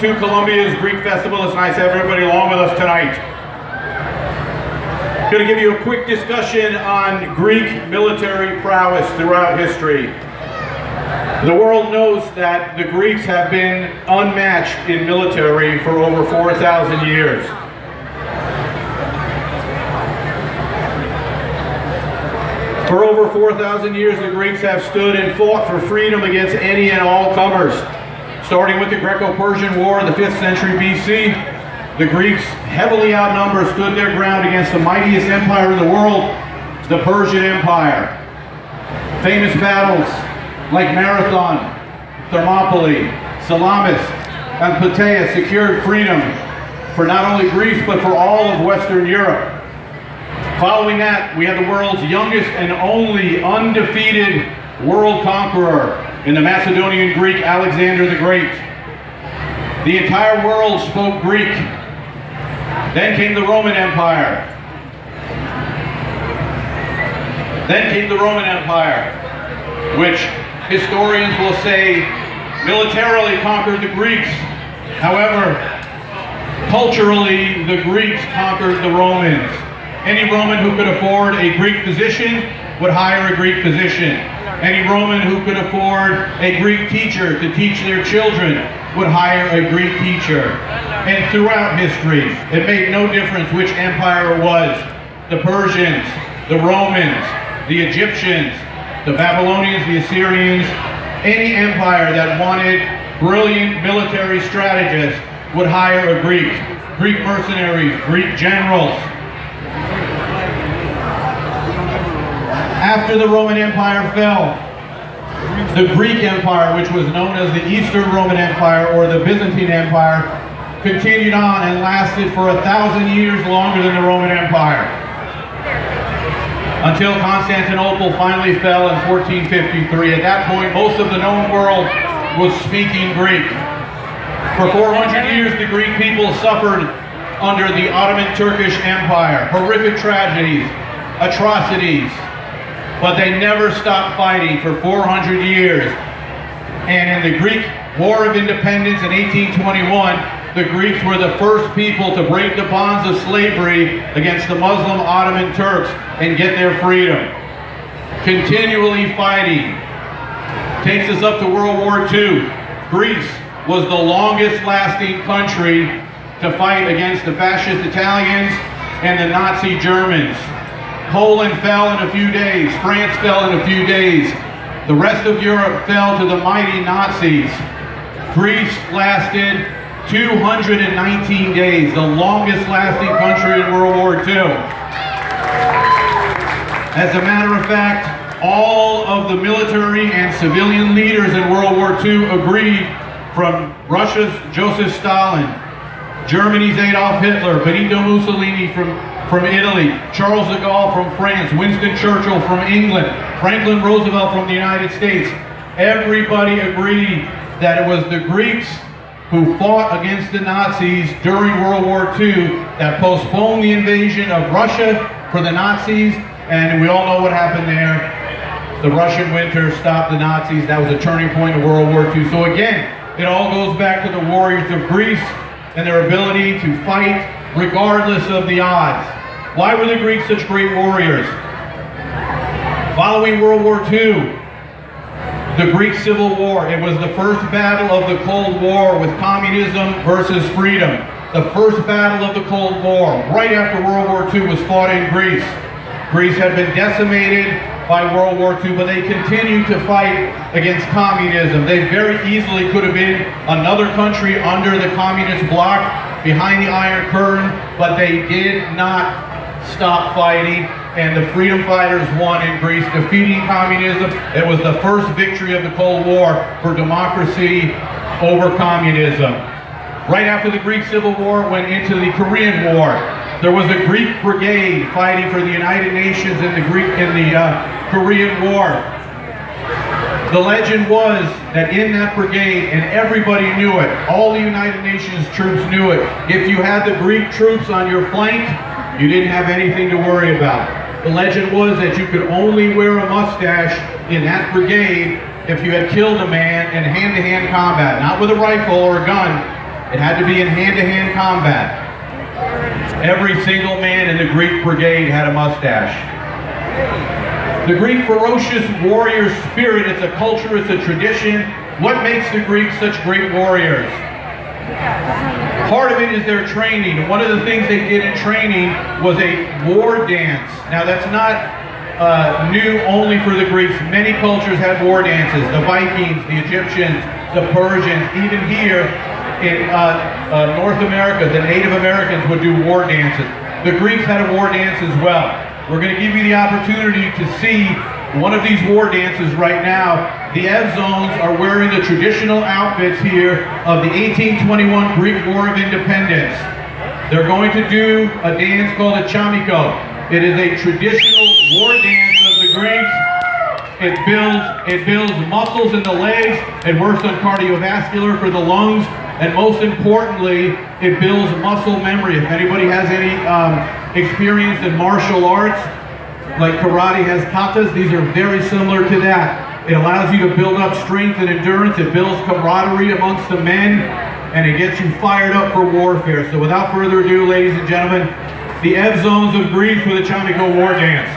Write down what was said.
to Columbia's Greek Festival. It's nice to have everybody along with us tonight. I'm going to give you a quick discussion on Greek military prowess throughout history. The world knows that the Greeks have been unmatched in military for over 4,000 years. For over 4,000 years, the Greeks have stood and fought for freedom against any and all comers. Starting with the Greco-Persian War in the 5th century BC, the Greeks, heavily outnumbered, stood their ground against the mightiest empire in the world, the Persian Empire. Famous battles like Marathon, Thermopylae, Salamis, and Plataea secured freedom for not only Greece, but for all of Western Europe. Following that, we had the world's youngest and only undefeated world conqueror in the Macedonian Greek, Alexander the Great. The entire world spoke Greek. Then came the Roman Empire. Which historians will say militarily conquered the Greeks. However, culturally, the Greeks conquered the Romans. Any Roman who could afford a Greek physician would hire a Greek physician. Any Roman who could afford a Greek teacher to teach their children would hire a Greek teacher. And throughout history, it made no difference which empire it was. The Persians, the Romans, the Egyptians, the Babylonians, the Assyrians, any empire that wanted brilliant military strategists would hire a Greek. Greek mercenaries, Greek generals. After the Roman Empire fell, the Greek Empire, which was known as the Eastern Roman Empire or the Byzantine Empire, continued on and lasted for 1,000 years longer than the Roman Empire, until Constantinople finally fell in 1453. At that point, most of the known world was speaking Greek. For 400 years, the Greek people suffered under the Ottoman Turkish Empire, horrific tragedies, atrocities, but they never stopped fighting for 400 years. And in the Greek War of Independence in 1821, the Greeks were the first people to break the bonds of slavery against the Muslim Ottoman Turks and get their freedom. Continually fighting takes us up to World War II. Greece was the longest lasting country to fight against the fascist Italians and the Nazi Germans. Poland fell in a few days. France fell in a few days. The rest of Europe fell to the mighty Nazis. Greece lasted 219 days, the longest lasting country in World War II. As a matter of fact, all of the military and civilian leaders in World War II agreed, from Russia's Joseph Stalin, Germany's Adolf Hitler, Benito Mussolini from Italy, Charles de Gaulle from France, Winston Churchill from England, Franklin Roosevelt from the United States. Everybody agreed that it was the Greeks who fought against the Nazis during World War II that postponed the invasion of Russia for the Nazis, and we all know what happened there. The Russian winter stopped the Nazis. That was a turning point in World War II. So again, it all goes back to the warriors of Greece and their ability to fight regardless of the odds. Why were the Greeks such great warriors? Following World War II, the Greek Civil War, it was the first battle of the Cold War with communism versus freedom. The first battle of the Cold War, right after World War II, was fought in Greece. Greece had been decimated by World War II, but they continued to fight against communism. They very easily could have been another country under the communist bloc, behind the Iron Curtain, but they did not stop fighting, and the freedom fighters won in Greece, defeating communism. It was the first victory of the Cold War for democracy over communism. Right after the Greek Civil War went into the Korean War. There was a Greek brigade fighting for the United Nations in the Korean War. The legend was that in that brigade, and everybody knew it, all the United Nations troops knew it, if you had the Greek troops on your flank, you didn't have anything to worry about. The legend was that you could only wear a mustache in that brigade if you had killed a man in hand-to-hand combat, not with a rifle or a gun, It had to be in hand-to-hand combat. Every single man in the Greek brigade had a mustache. The Greek ferocious warrior spirit, it's a culture, it's a tradition. What makes the Greeks such great warriors? Part of it is their training. One of the things they did in training was a war dance. Now that's not new only for the Greeks. Many cultures had war dances. The Vikings, the Egyptians, the Persians, even here in North America, the Native Americans would do war dances. The Greeks had a war dance as well. We're going to give you the opportunity to see one of these war dances right now. The Evzons are wearing the traditional outfits here of the 1821 Greek War of Independence. They're going to do a dance called a chamiko. It is a traditional war dance of the Greeks. It builds muscles in the legs. It works on cardiovascular for the lungs. And most importantly, it builds muscle memory. If anybody has any experience in martial arts, like karate has katas, these are very similar to that. It allows you to build up strength and endurance. It builds camaraderie amongst the men, and it gets you fired up for warfare. So without further ado, ladies and gentlemen, the Evzons of Greece with the chamiko war dance.